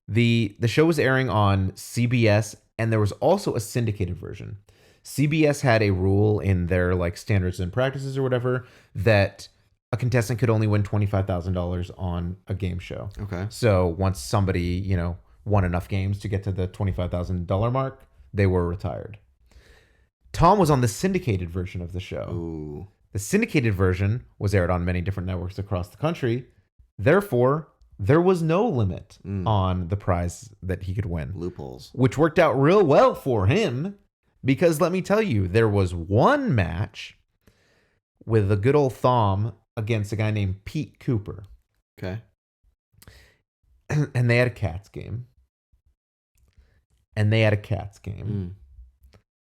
the show was airing on CBS, and there was also a syndicated version. CBS had a rule in their like standards and practices or whatever that a contestant could only win $25,000 on a game show. Okay. So once somebody, won enough games to get to the $25,000 mark, they were retired. Tom was on the syndicated version of the show. Ooh. The syndicated version was aired on many different networks across the country. Therefore, there was no limit on the prize that he could win. Loopholes. Which worked out real well for him because let me tell you, there was one match with a good old Thom against a guy named Pete Cooper. Okay. And they had a cats game. And they had a cats game.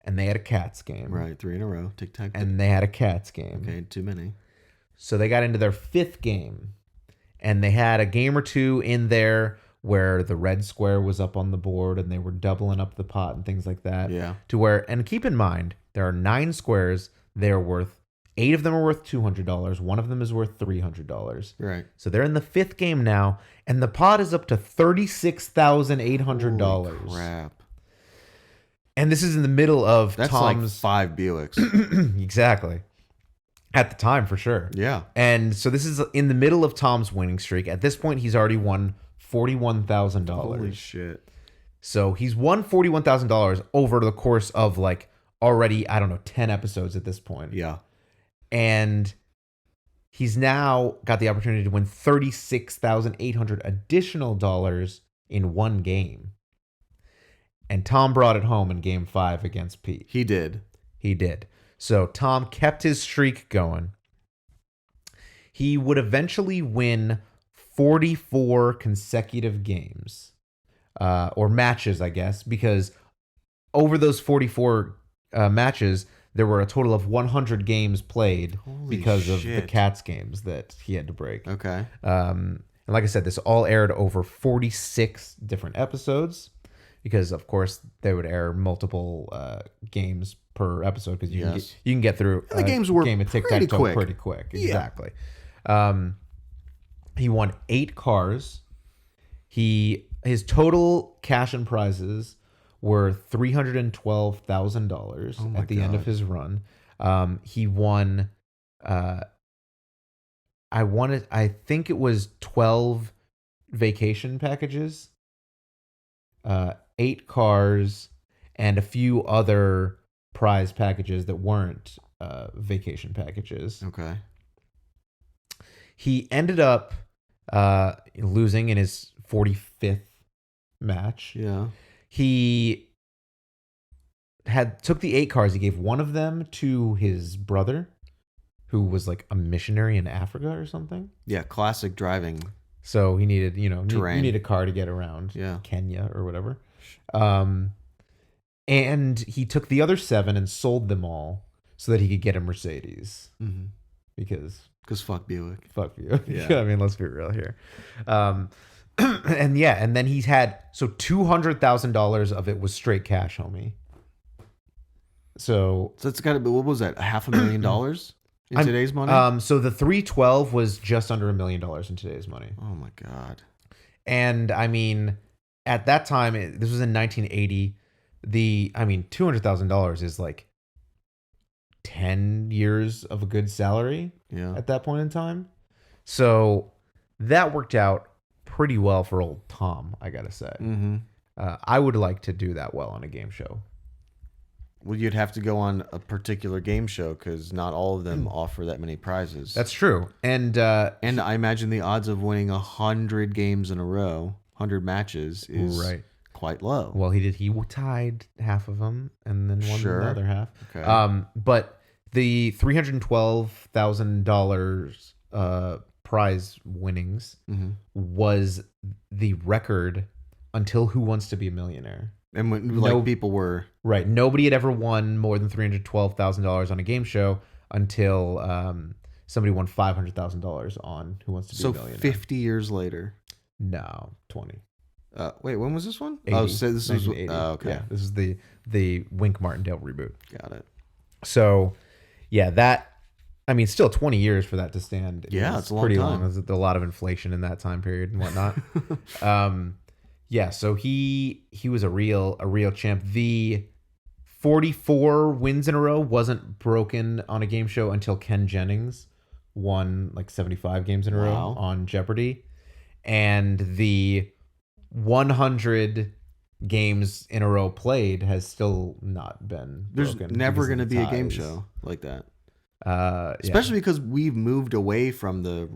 And they had a cats game. Right, 3 in a row. Tic-tac. And they had a cats game. Okay, too many. So they got into their 5th game. And they had a game or two in there where the red square was up on the board and they were doubling up the pot and things like that. Yeah. To where, and keep in mind, there are 9 squares. They're worth, 8 of them are worth $200. 1 of them is worth $300. Right. So they're in the 5th game now. And the pot is up to $36,800. Holy crap. And this is in the middle of That's Tom's... like 5 Buicks. Exactly. At the time, for sure. Yeah. And so this is in the middle of Tom's winning streak. At this point, he's already won $41,000. Holy shit. So he's won $41,000 over the course of like already, 10 episodes at this point. Yeah. And he's now got the opportunity to win $36,800 additional dollars in one game. And Tom brought it home in game 5 against Pete. He did. He did. So Tom kept his streak going. He would eventually win 44 consecutive games, or matches, I guess, because over those 44 matches, there were a total of 100 games played because of the Cats games that he had to break. Okay. And like I said, this all aired over 46 different episodes because, of course, they would air multiple games per episode because you can get through the games were game of Tic-Tac-Toe pretty quick. Exactly. He won 8 cars. His total cash and prizes were $312,000 at the end of his run. He won. I think it was 12 vacation packages, 8 cars, and a few other prize packages that weren't vacation packages. Okay. He ended up losing in his 45th match. Yeah. He took the 8 cars. He gave one of them to his brother, who was like a missionary in Africa or something. Yeah, classic driving. So he needed, you need a car to get around Kenya or whatever. And he took the other 7 and sold them all so that he could get a Mercedes. Mm-hmm. Because fuck Buick. Fuck Buick. Yeah. I mean, let's be real here. And then he's had, so $200,000 of it was straight cash, homie. So it's got to be, what was that? $500,000 in today's money? So the 312 was just under $1 million in today's money. Oh my God. And I mean, at that time, this was in 1980. $200,000 is like 10 years of a good salary Yeah. at that point in time. So that worked out pretty well for old Tom, I gotta say. Mm-hmm. I would like to do that well on a game show. Well, you'd have to go on a particular game show because not all of them offer that many prizes. That's true. And I imagine the odds of winning 100 games in a row, 100 matches, is right. quite low. Well, he tied half of them and then won Sure. the other half. Okay. But the $312,000 prize winnings was the record until Who Wants to Be a Millionaire. And when like people were right, nobody had ever won more than $312,000 on a game show until somebody won $500,000 on Who Wants to Be a Millionaire. 50 years later. No, 20. Wait, when was this one? 80, oh, so this was 1980. okay. Yeah, this is the Wink Martindale reboot. Got it. So, yeah, that, I mean, still 20 years for that to stand. Yeah, it's a long pretty time. long. There's a lot of inflation in that time period and whatnot. Yeah, so he was a real champ. The 44 wins in a row wasn't broken on a game show until Ken Jennings won like 75 games in a row on Jeopardy. And the 100 games in a row played has still not been There's broken. never going to be a game ties. show like that. Especially because we've moved away from the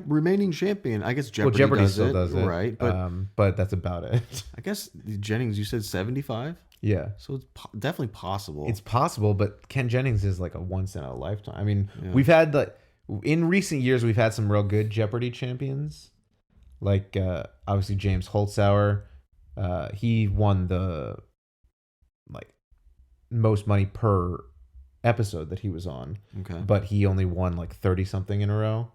remaining champion. I guess Jeopardy, Jeopardy still does it, right? But that's about it. I guess Jennings, you said 75, Yeah, so it's definitely possible. it's possible, but Ken Jennings is like a once in a lifetime. I mean, we've had in recent years we've had some real good Jeopardy champions, like obviously James Holzhauer. He won the most money per episode that he was on. Okay. But he only won like 30 something in a row.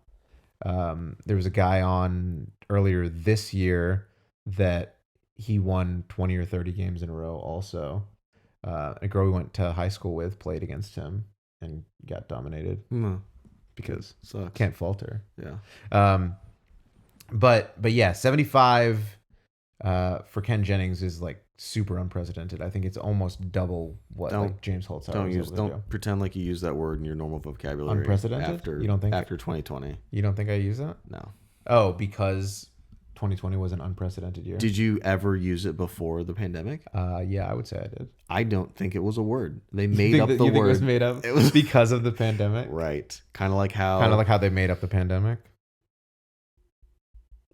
There was a guy on earlier this year that he won 20 or 30 games in a row also. A girl we went to high school with played against him and got dominated because Sucks. can't falter. Yeah. But yeah, 75 for Ken Jennings is like super unprecedented. I think it's almost double what James Holzhauer was able to do. Don't pretend like you use that word in your normal vocabulary. Unprecedented? You don't think after 2020? You don't think I use that? No. Oh, because 2020 was an unprecedented year. Did you ever use it before the pandemic? Yeah, I would say I did. I don't think it was a word. They made up the you think word. It was made up. It was because of the pandemic. Right. Kind of like how they made up the pandemic.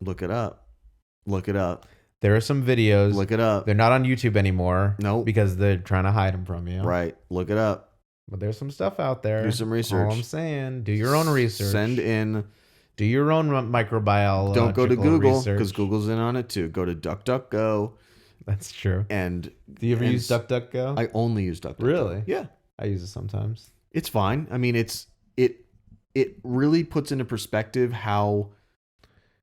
Look it up. Look it up. There are some videos. Look it up. They're not on YouTube anymore. Nope. Because they're trying to hide them from you. Right. Look it up. But there's some stuff out there. Do some research. All I'm saying, do your own research. Send in. Do your own microbiology. Don't go to Google because Google's in on it too. Go to DuckDuckGo. That's true. And do you ever use DuckDuckGo? I only use DuckDuckGo. Really? Yeah. I use it sometimes. It's fine. I mean, it really puts into perspective how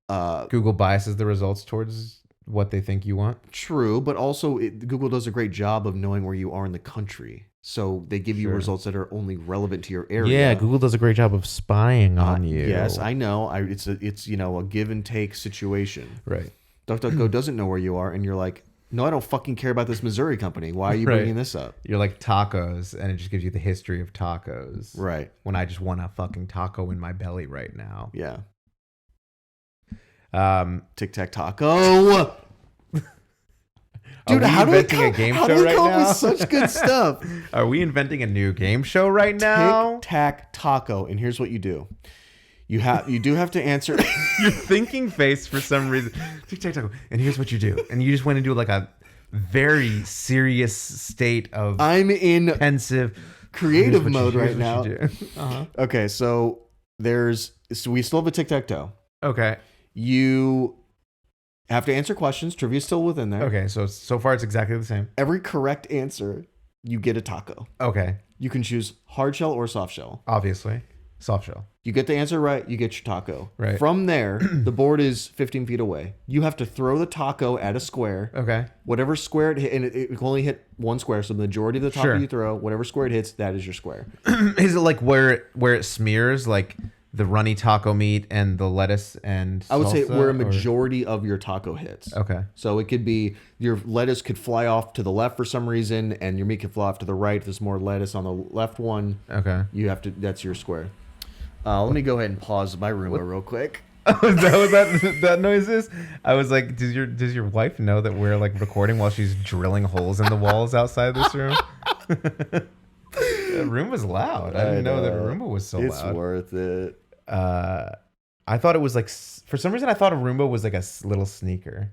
Google biases the results towards what they think you want. True, but also Google does a great job of knowing where you are in the country. So they give you results that are only relevant to your area. Yeah, Google does a great job of spying on you. Yes, I know. It's a give and take situation. Right. DuckDuckGo doesn't know where you are, and you're like, no, I don't fucking care about this Missouri company. Why are you bringing this up? You're like tacos, and it just gives you the history of tacos. Right. When I just want a fucking taco in my belly right now. Yeah. Tic-Tac-Taco. Dude, how do we come up with such good stuff? Are we inventing a new game show right now? Tic-Tac-Taco, and here's what you do. You do have to answer. Your thinking face for some reason. Tic-Tac-Taco, and here's what you do. And you just went into like a very serious state of pensive creative mode right now. Okay, so we still have a Tic-Tac-Toe. Okay. You have to answer questions. Trivia is still within there. Okay, so far it's exactly the same. Every correct answer, you get a taco. Okay. You can choose hard shell or soft shell. Obviously. Soft shell. You get the answer right, you get your taco. Right. From there, the board is 15 feet away. You have to throw the taco at a square. Okay. Whatever square it hit, and it can only hit one square, so the majority of the taco you throw, whatever square it hits, that is your square. Is it like where it smears, like the runny taco meat and the lettuce and I would say salsa, we're a or- majority of your taco hits. Okay. So it could be your lettuce could fly off to the left for some reason, and your meat could fly off to the right. If there's more lettuce on the left one, Okay. you have to. That's your square. Let me go ahead and pause my Roomba real quick. Is that what that noise is? I was like, does your wife know that we're like recording while she's drilling holes in the walls outside this room? The room was loud. I didn't know that Roomba was so loud. It's worth it. I thought it was like, for some reason I thought a Roomba was like a little sneaker.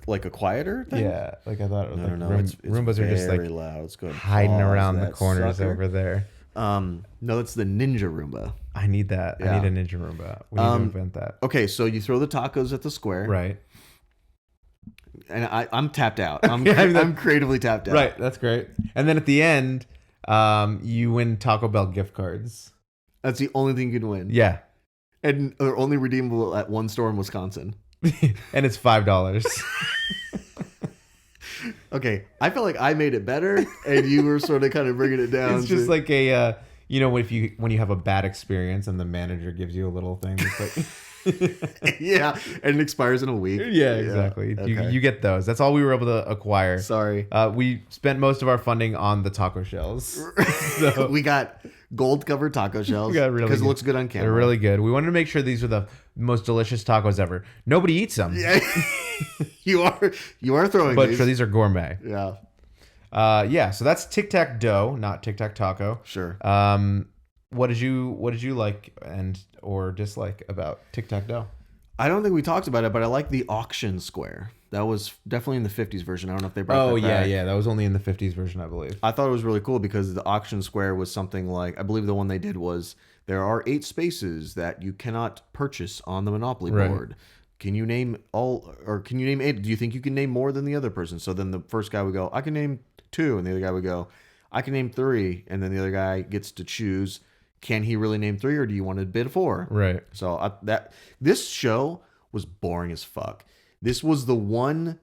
Like a quieter thing? Yeah, like I thought it was No. it's Roombas are just like very loud. Let's go ahead and hiding pause around the that corners sucker. over there. No, that's the Ninja Roomba. I need that. Yeah. I need a Ninja Roomba. We need to invent that. Okay, so you throw the tacos at the square. Right. And I'm tapped out. I'm creatively tapped out. Right. That's great. And then at the end, you win Taco Bell gift cards. That's the only thing you can win. Yeah. And they're only redeemable at one store in Wisconsin. And it's $5. Okay, I feel like I made it better, and you were sort of kind of bringing it down. It's just like a, when you have a bad experience and the manager gives you a little thing. It's like, yeah, and it expires in a week. yeah, exactly. Okay. You get those. That's all we were able to acquire. Sorry. We spent most of our funding on the taco shells. So We got gold-covered taco shells got really because it good. looks good on camera. they're really good. We wanted to make sure these were the most delicious tacos ever. Nobody eats them, Yeah, you are throwing but these. these are gourmet. Yeah, Yeah. So that's Tic Tac Dough, not Tic Tac Taco. sure. What did you like and or dislike about Tic Tac Dough? I don't think we talked about it, but I like the auction square. That was definitely in the 50s version. I don't know if they brought that back. Yeah. That was only in the 50s version, I believe. I thought it was really cool because the auction square was something like, I believe the one they did was, there are 8 spaces that you cannot purchase on the Monopoly Right. board. Can you name 8? Do you think you can name more than the other person? So then the first guy would go, I can name 2. And the other guy would go, I can name 3. And then the other guy gets to choose, can he really name 3 or do you want to bid 4? Right. So this show was boring as fuck. This was the one.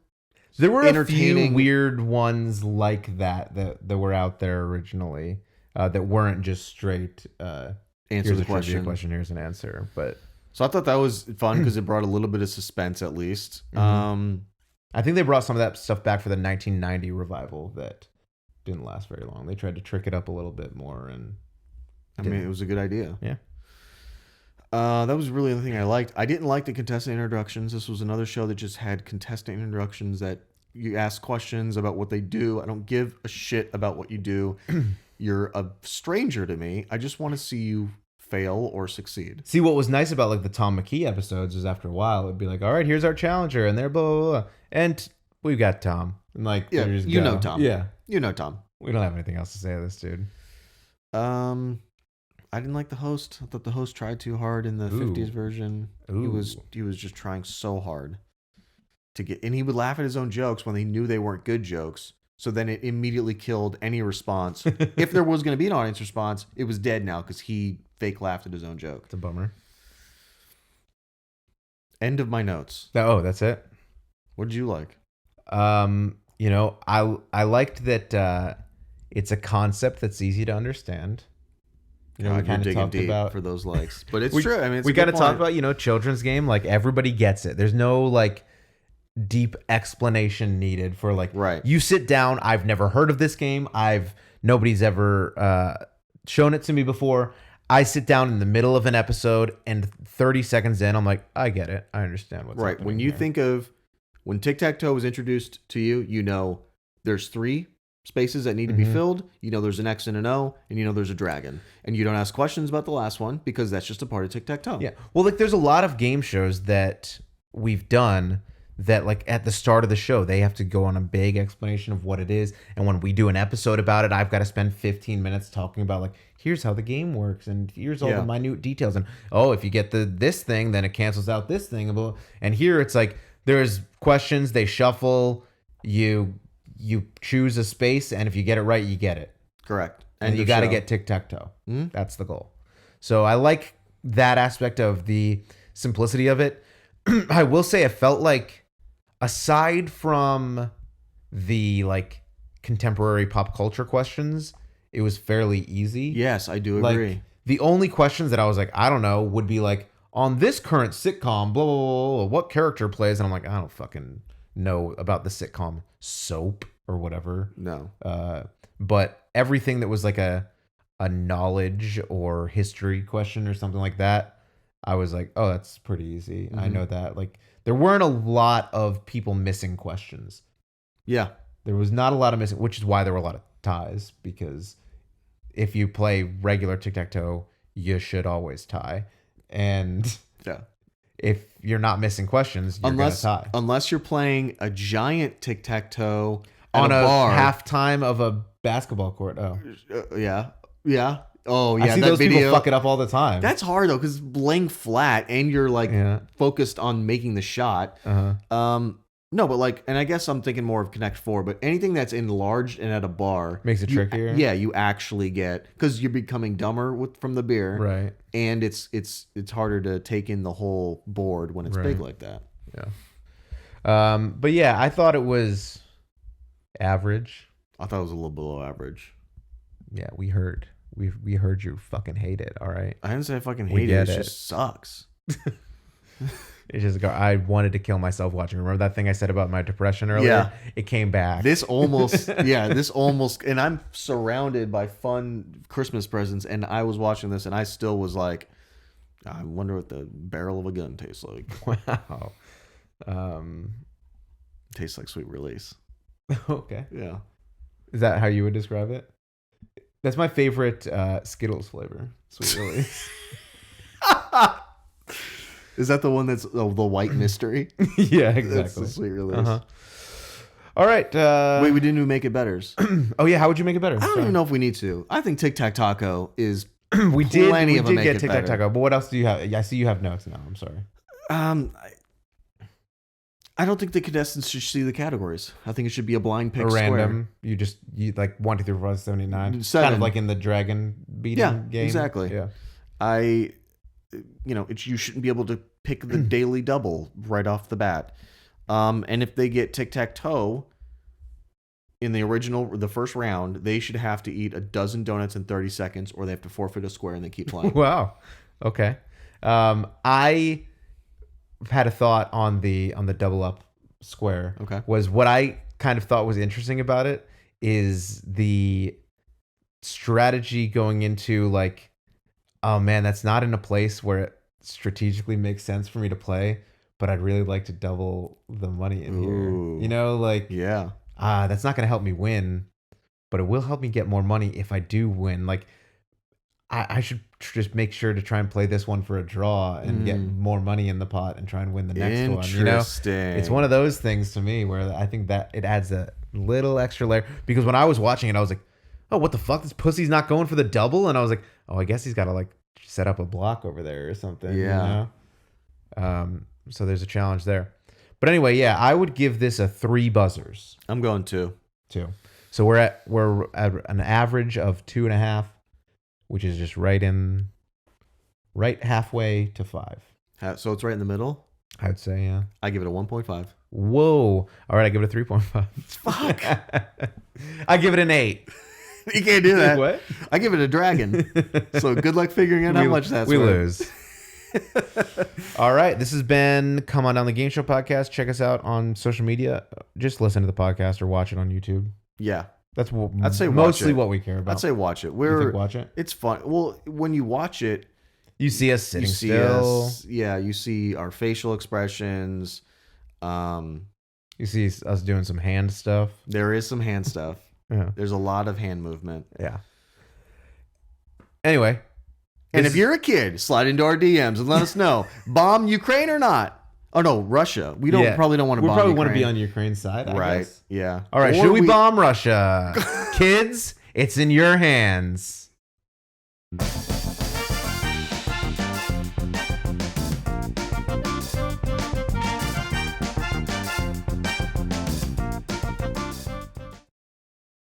There were a few entertaining- weird ones like that were out there originally that weren't just straight. Answer Here's the a trivia question. question. Here's an answer. But So I thought that was fun because it brought a little bit of suspense at least. I think they brought some of that stuff back for the 1990 revival that didn't last very long. They tried to trick it up a little bit more, and I mean, it was a good idea. yeah. That was really the thing I liked. I didn't like the contestant introductions. This was another show that just had contestant introductions that you ask questions about what they do. I don't give a shit about what you do. You're a stranger to me. I just want to see you fail or succeed. See, what was nice about like the Tom McKee episodes is after a while it'd be like, all right, here's our challenger, and they're blah blah blah, and we've got Tom, and like Yeah, they just you go. know Tom. Yeah, You know Tom. we don't have anything else to say to this dude. I didn't like the host. I thought the host tried too hard in the Ooh. 50s version. Ooh. He was just trying so hard to get, and he would laugh at his own jokes when he knew they weren't good jokes. So then it immediately killed any response. If there was going to be an audience response, it was dead now because he fake laughed at his own joke. It's a bummer. End of my notes. Oh, that's it. What did you like? I liked that it's a concept that's easy to understand. You know, God, we you're kind of digging talked deep about for those likes, but it's we, true. I mean, it's we got to talk about children's game. Like everybody gets it. There's no like deep explanation needed for like Right. You sit down. I've never heard of this game. Nobody's ever shown it to me before. I sit down in the middle of an episode, and 30 seconds in, I'm like, I get it. I understand what's right. happening When you here. think of when Tic-Tac-Toe was introduced to you, you know there's 3 spaces that need to be Mhm. filled. You know there's an X and an O, and you know there's a dragon. And you don't ask questions about the last one because that's just a part of Tic-Tac-Toe. Yeah. Well, like there's a lot of game shows that we've done that like at the start of the show, they have to go on a big explanation of what it is. And when we do an episode about it, I've got to spend 15 minutes talking about like, here's how the game works. And here's all Yeah. the minute details. And, oh, if you get this thing, then it cancels out this thing. And here it's like, there's questions, they shuffle, you choose a space. And if you get it right, you get it. Correct. And End you of got to show. get tic-tac-toe. Mhm. That's the goal. So I like that aspect of the simplicity of it. I will say I felt like aside from the like contemporary pop culture questions, it was fairly easy. Yes, I do Like agree. The only questions that I was like, I don't know, would be like, on this current sitcom, blah, blah, blah, blah, what character plays? And I'm like, I don't fucking know about the sitcom Soap or whatever. No. But everything that was like a knowledge or history question or something like that, I was like, oh, that's pretty easy. I know that. Like, there weren't a lot of people missing questions. Yeah. There was not a lot of missing, which is why there were a lot of ties, because if you play regular Tic-Tac-Toe, you should always tie. And Yeah. if you're not missing questions, you're going to tie. Unless you're playing a giant Tic-Tac-Toe On at a bar. halftime of a basketball court. Oh. Yeah. Yeah. Oh, yeah. I see that those video. people fuck it up all the time. That's hard, though, because laying flat and you're, like, focused on making the shot. No, but, like, and I guess I'm thinking more of Connect 4, but anything that's enlarged and at a bar. Makes it trickier. Yeah, you actually get, because you're becoming dumber from the beer. Right. And it's harder to take in the whole board when it's big like that. Yeah. But yeah, I thought it was average. I thought it was a little below average. Yeah, we heard. We heard you fucking hate it, all right? I didn't say I fucking hate it. It just sucks. It's just, I wanted to kill myself watching. Remember that thing I said about my depression earlier? Yeah. It came back. This almost, and I'm surrounded by fun Christmas presents, and I was watching this, and I still was like, I wonder what the barrel of a gun tastes like. Wow. Tastes like Sweet Release. Okay. Yeah. Is that how you would describe it? That's my favorite Skittles flavor. Sweet Release. Is that the one that's the white mystery? Yeah, That's exactly. the Sweet Release. Uh-huh. All right. Wait, we didn't even make it better. Oh yeah, how would you make it better? I don't even know if we need to. I think Tic Tac Taco is we did of a make get it Tic Tac better. Taco, but what else do you have? I see you have notes now. I'm sorry. I don't think the contestants should see the categories. I think it should be a blind pick A square. random. You like 1, 2, 3, 4, 5, 79. Kind 7. of like in the dragon beating game. Exactly. Yeah. You shouldn't be able to pick the daily double right off the bat. And if they get Tic-Tac-Toe in the first round, they should have to eat a dozen donuts in 30 seconds, or they have to forfeit a square and they keep playing. Wow. Okay. I had a thought on the double up square. Okay. Was what I kind of thought was interesting about it is the strategy going into like, oh man, that's not in a place where it strategically makes sense for me to play, but I'd really like to double the money in here. You know, like, Yeah. that's not going to help me win, but it will help me get more money if I do win. Like, I should just make sure to try and play this one for a draw and get more money in the pot and try and win the next one. You know, it's one of those things to me where I think that it adds a little extra layer, because when I was watching it, I was like, oh, what the fuck? This pussy's not going for the double. And I was like, oh, I guess he's got to like set up a block over there or something. Yeah. You know? So there's a challenge there. But anyway, yeah, I would give this a 3 buzzers. I'm going 2. 2. So we're at an average of 2.5, which is just right halfway to 5. So it's right in the middle? I'd say, yeah. I give it a 1.5. Whoa. All right, I give it a 3.5. Fuck. I give it an 8. You can't do that. What? I give it a dragon. So good luck figuring out how much that's we worth. lose. All right. This has been Come On Down the Game Show podcast. Check us out on social media. Just listen to the podcast or watch it on YouTube. Yeah. That's I'd say mostly watch it. what we care about. I'd say watch it. You think watch it? It's fun. Well, when you watch it, You see us sitting you see still. us. Yeah, you see our facial expressions. You see us doing some hand stuff. There is some hand stuff. Yeah. There's a lot of hand movement. Yeah. Anyway. And if you're a kid, slide into our DMs and let us know. Bomb Ukraine or not? Oh no, Russia. We probably don't want to bomb Ukraine. We probably want to be on Ukraine's side, I right. guess. Yeah. All right, Or should we bomb Russia? Kids, it's in your hands.